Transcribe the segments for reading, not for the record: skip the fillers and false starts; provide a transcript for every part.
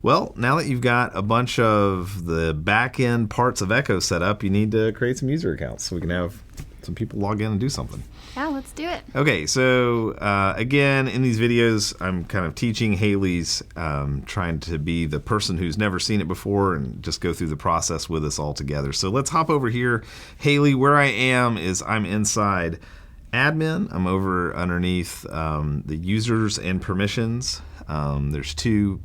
Well, now that you've got a bunch of the back-end parts of Echo set up, you need to create some user accounts so we can have some people log in and do something. Yeah, let's do it. Okay, so again, in these videos, I'm kind of teaching Hailey's trying to be the person who's never seen it before and just go through the process with us all together. So let's hop over here. Hailey, where I am is I'm inside admin. I'm over underneath the users and permissions. There's two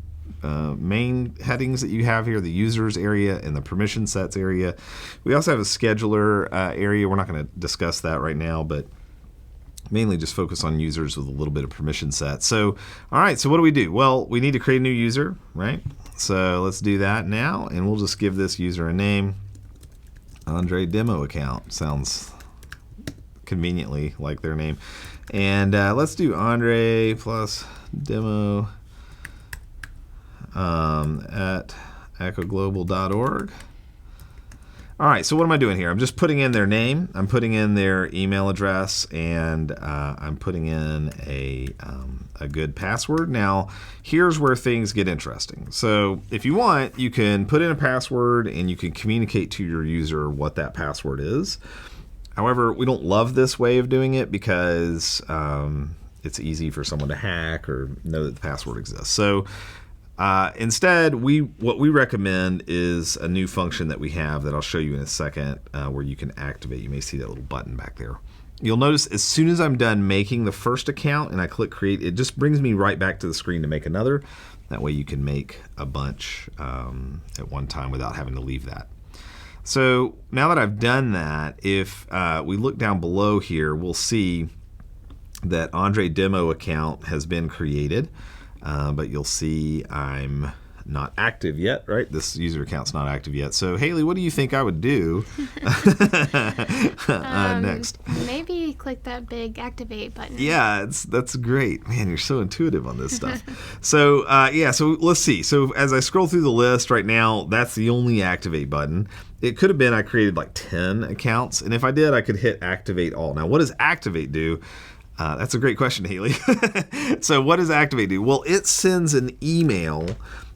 main headings that you have here, the users area and the permission sets area. We also have a scheduler area. We're not going to discuss that right now, but mainly just focus on users with a little bit of permission set. So, all right, so what do we do? Well, we need to create a new user, right? So let's do that now, and we'll just give this user a name. Andre Demo Account sounds conveniently like their name. And let's do Andre plus Demo at echoglobal.org. All right, so what am I doing here? I'm just putting in their name, I'm putting in their email address, and I'm putting in a good password. Now, here's where things get interesting. So if you want, you can put in a password and you can communicate to your user what that password is. However, we don't love this way of doing it because it's easy for someone to hack or know that the password exists. So instead, what we recommend is a new function that we have that I'll show you in a second where you can activate. You may see that little button back there. You'll notice as soon as I'm done making the first account and I click create, it just brings me right back to the screen to make another. That way you can make a bunch at one time without having to leave that. So now that I've done that, if we look down below here, we'll see that Andre Demo account has been created. But you'll see I'm not active yet, right? This user account's not active yet. So, Hailey, what do you think I would do next? Maybe click that big activate button. Yeah, that's great. Man, you're so intuitive on this stuff. So, so let's see. So as I scroll through the list right now, that's the only activate button. It could have been I created like 10 accounts, and if I did, I could hit activate all. Now, what does activate do? That's a great question, Hailey. So what does Activate do? Well, it sends an email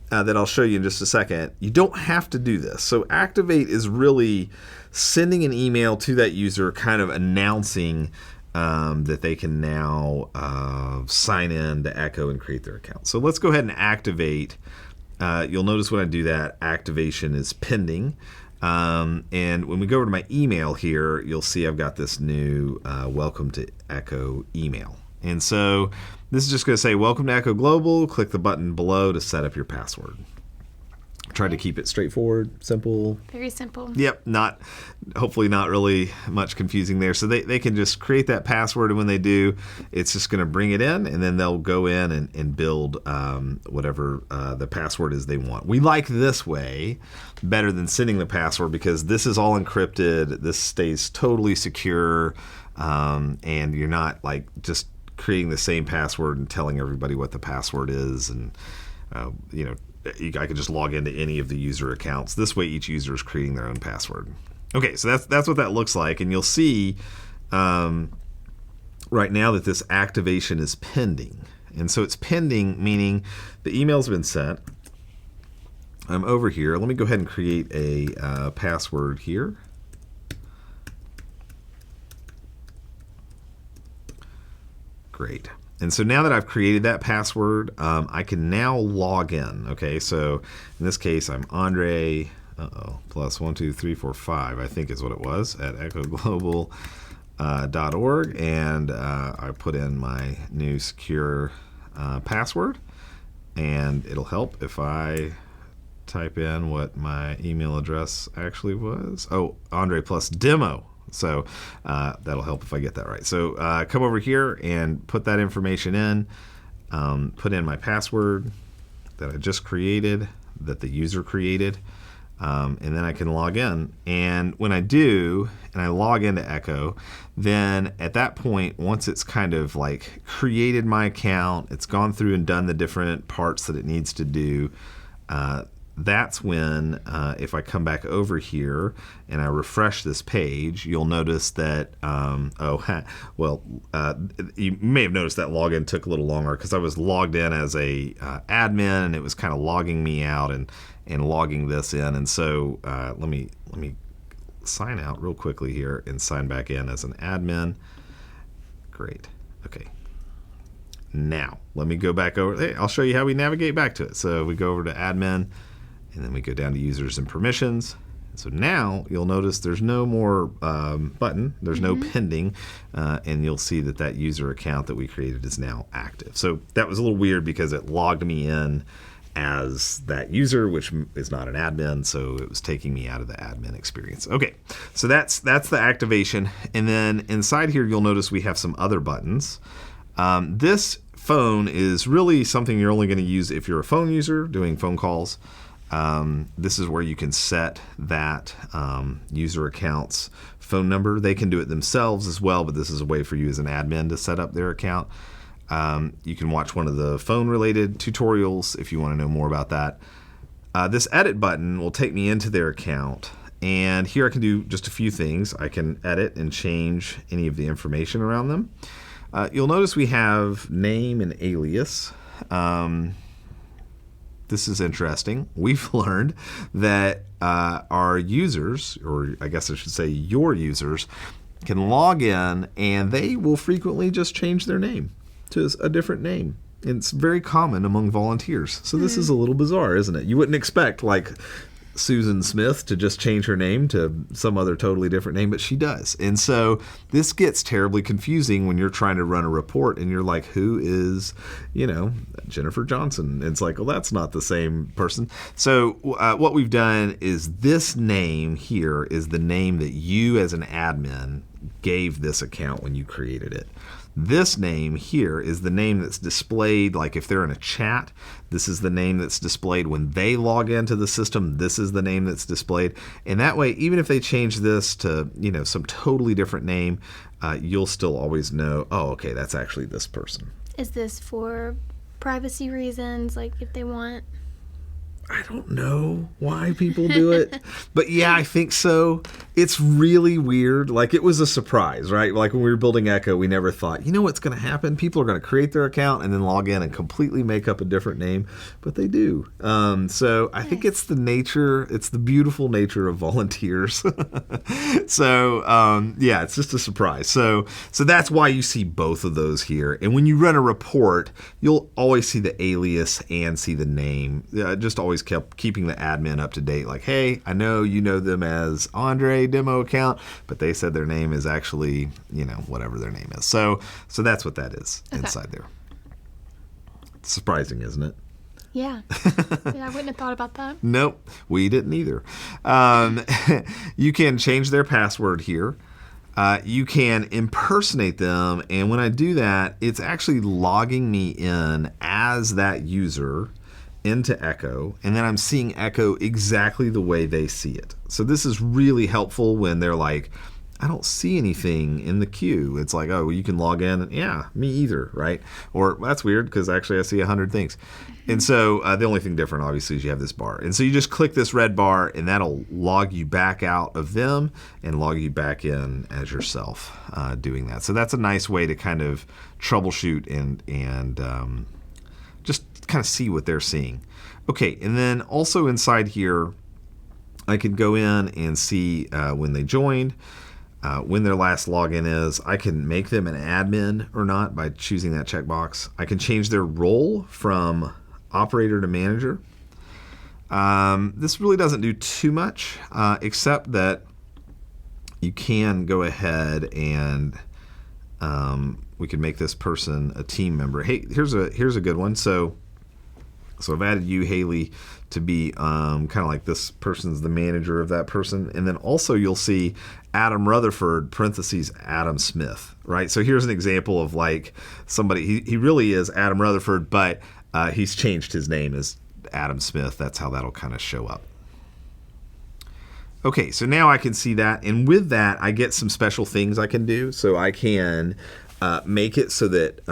that I'll show you in just a second. You don't have to do this. So Activate is really sending an email to that user kind of announcing that they can now sign in to Echo and create their account. So let's go ahead and activate. You'll notice when I do that, activation is pending. And when we go over to my email here, you'll see I've got this new welcome to Echo email. And so this is just going to say welcome to Echo Global. Click the button below to set up your password. Try to keep it straightforward, simple. Very simple. Yep, hopefully not really much confusing there. So they can just create that password, and when they do, it's just going to bring it in, and then they'll go in and build whatever the password is they want. We like this way better than sending the password because this is all encrypted. This stays totally secure, and you're not like just creating the same password and telling everybody what the password is, and I could just log into any of the user accounts. This way each user is creating their own password. Okay, so that's what that looks like. And you'll see right now that this activation is pending. And so it's pending, meaning the email's been sent. I'm over here. Let me go ahead and create a password here. Great. And so now that I've created that password, I can now log in. Okay, so in this case, I'm Andre plus 1, 2, 3, 4, 5, I think is what it was, at echoglobal.org, and I put in my new secure password, and it'll help if I type in what my email address actually was. Oh, Andre plus demo. So that'll help if I get that right. So come over here and put that information in, put in my password that I just created, that the user created, and then I can log in. And when I do, and I log into Echo, then at that point, once it's kind of like created my account, it's gone through and done the different parts that it needs to do, that's when, if I come back over here and I refresh this page, you'll notice that, you may have noticed that login took a little longer because I was logged in as a admin, and it was kind of logging me out and logging this in. And so let me sign out real quickly here and sign back in as an admin. Great. Okay. Now, let me go back over. Hey, I'll show you how we navigate back to it. So we go over to admin, and then we go down to users and permissions. So now you'll notice there's no more button. There's no pending, and you'll see that user account that we created is now active. So that was a little weird because it logged me in as that user, which is not an admin, so it was taking me out of the admin experience. Okay, so that's the activation. And then inside here, you'll notice we have some other buttons. This phone is really something you're only going to use if you're a phone user doing phone calls. This is where you can set that user account's phone number. They can do it themselves as well, but this is a way for you as an admin to set up their account. You can watch one of the phone-related tutorials if you want to know more about that. This edit button will take me into their account, and here I can do just a few things. I can edit and change any of the information around them. You'll notice we have name and alias. This is interesting. We've learned that our users, or I guess I should say your users, can log in and they will frequently just change their name to a different name. And it's very common among volunteers. So this is a little bizarre, isn't it? You wouldn't expect like Susan Smith to just change her name to some other totally different name, but she does. And so this gets terribly confusing when you're trying to run a report and you're like, who is, Jennifer Johnson? And it's like, well, that's not the same person. So what we've done is this name here is the name that you as an admin gave this account when you created it. This name here is the name that's displayed, like if they're in a chat, this is the name that's displayed when they log into the system. This is the name that's displayed. And that way, even if they change this to, some totally different name, you'll still always know, oh, okay, that's actually this person. Is this for privacy reasons, like if they want? I don't know why people do it, but yeah, I think so. It's really weird. Like, it was a surprise, right? Like when we were building Echo, we never thought, what's going to happen? People are going to create their account and then log in and completely make up a different name, but they do. So I think it's the beautiful nature of volunteers. So yeah, it's just a surprise. So that's why you see both of those here. And when you run a report, you'll always see the alias and see the name. Just always kept keeping the admin up to date. Like, hey, I know you know them as Andre demo account, but they said their name is actually, whatever their name is. So that's what that is inside there. It's surprising, isn't it? Yeah. I wouldn't have thought about that. Nope, we didn't either. You can change their password here. You can impersonate them, and when I do that, it's actually logging me in as that user into Echo, and then I'm seeing Echo exactly the way they see it. So this is really helpful when they're like, I don't see anything in the queue. It's like, oh, well, you can log in. And, yeah, me either, right? Or that's weird because actually I see 100 things. And so the only thing different, obviously, is you have this bar. And so you just click this red bar, and that'll log you back out of them and log you back in as yourself doing that. So that's a nice way to kind of troubleshoot and just kind of see what they're seeing. Okay, and then also inside here, I can go in and see when they joined, when their last login is. I can make them an admin or not by choosing that checkbox. I can change their role from operator to manager. This really doesn't do too much, except that you can go ahead and we can make this person a team member. Hey, here's a good one. So I've added you, Hailey, to be kind of like this person's the manager of that person. And then also you'll see Adam Rutherford, parentheses, Adam Smith, right? So here's an example of like somebody, he really is Adam Rutherford, but he's changed his name as Adam Smith. That's how that'll kind of show up. Okay, so now I can see that. And with that, I get some special things I can do. So I can make it so that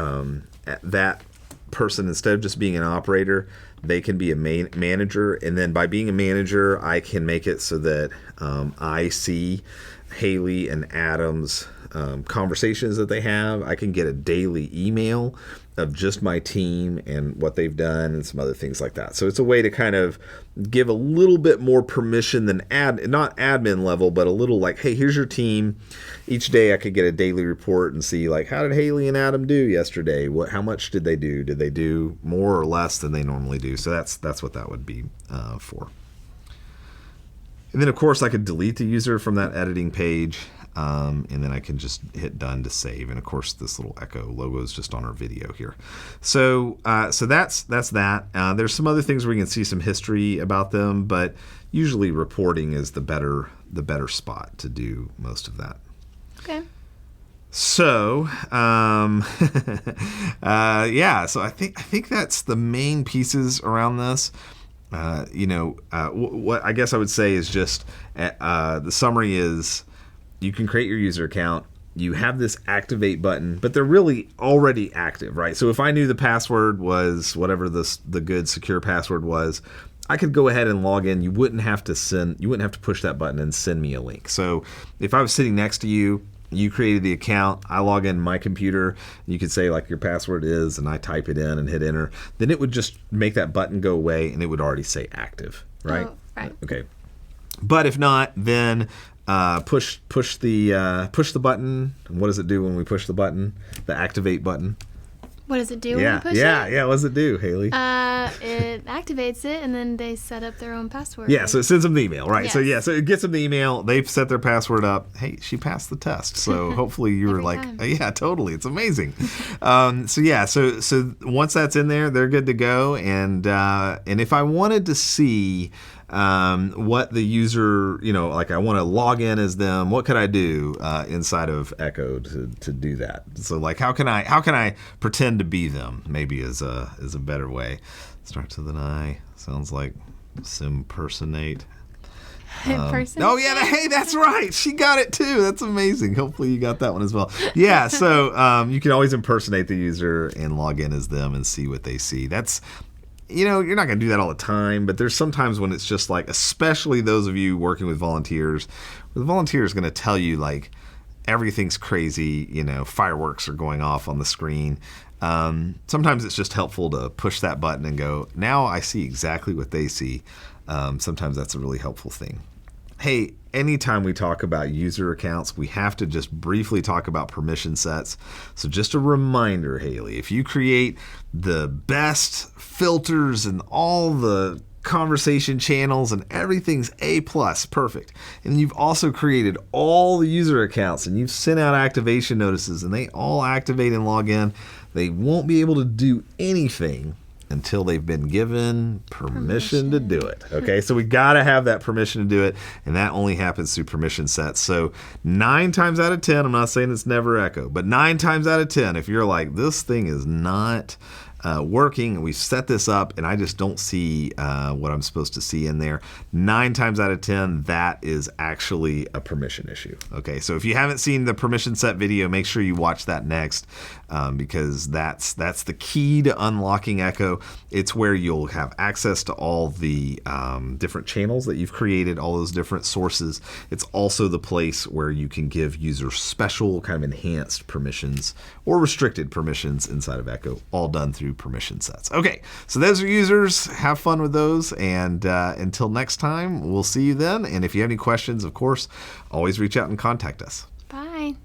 that person, instead of just being an operator, they can be a manager. And then by being a manager, I can make it so that I see Hailey and Adam's conversations that they have. I can get a daily email of just my team and what they've done and some other things like that. So it's a way to kind of give a little bit more permission than not admin level, but a little like, hey, here's your team. Each day I could get a daily report and see like, how did Hailey and Adam do yesterday? How much did they do? Did they do more or less than they normally do? So that's what that would be for. And then of course I could delete the user from that editing page. And then I can just hit done to save. And of course, this little Echo logo is just on our video here. So that's that. There's some other things where you can see some history about them, but usually reporting is the better spot to do most of that. Okay. So, yeah. So I think that's the main pieces around this. What I guess I would say is just the summary is. You can create your user account. You have this activate button, but they're really already active, right? So if I knew the password was whatever the good secure password was, I could go ahead and log in. You wouldn't have to push that button and send me a link. So if I was sitting next to you, you created the account, I log in my computer, you could say like your password is, and I type it in and hit enter, then it would just make that button go away and it would already say active, right? Oh, right. Okay. But if not, then push the button. What does it do when we push the button? The activate button. What does it do when you push it? Yeah. What does it do, Hailey? It activates it, and then they set up their own password. Yeah, so it sends them the email, right? Yes. So it gets them the email. They've set their password up. Hey, she passed the test. So hopefully you were like, time. yeah, totally. It's amazing. So once that's in there, they're good to go. And if I wanted to see what the user, like I want to log in as them, what could I do inside of Echo to do that? So like how can I pretend to be them? Maybe is a better way. Starts with an I. Sounds like impersonate. Oh yeah, hey, that's right. She got it too. That's amazing. Hopefully you got that one as well. Yeah, so you can always impersonate the user and log in as them and see what they see. That's you're not going to do that all the time, but there's sometimes when it's just like, especially those of you working with volunteers, where the volunteer is going to tell you like everything's crazy, fireworks are going off on the screen. Sometimes it's just helpful to push that button and go, now I see exactly what they see. Sometimes that's a really helpful thing. Hey, anytime we talk about user accounts, we have to just briefly talk about permission sets. So just a reminder, Hailey, if you create the best filters and all the conversation channels and everything's A+, perfect. And you've also created all the user accounts and you've sent out activation notices and they all activate and log in, they won't be able to do anything until they've been given permission to do it. Okay, so we got to have that permission to do it, and that only happens through permission sets. So 9 times out of 10, I'm not saying it's never Echo, but 9 times out of 10, if you're like, this thing is not working, and we've set this up, and I just don't see what I'm supposed to see in there, 9 times out of 10, that is actually a permission issue. Okay, so if you haven't seen the permission set video, make sure you watch that next, because that's the key to unlocking Echo. It's where you'll have access to all the different channels that you've created, all those different sources. It's also the place where you can give users special kind of enhanced permissions or restricted permissions inside of Echo, all done through permission sets. Okay, so those are users. Have fun with those, and until next time, we'll see you then. And if you have any questions, of course, always reach out and contact us. Bye.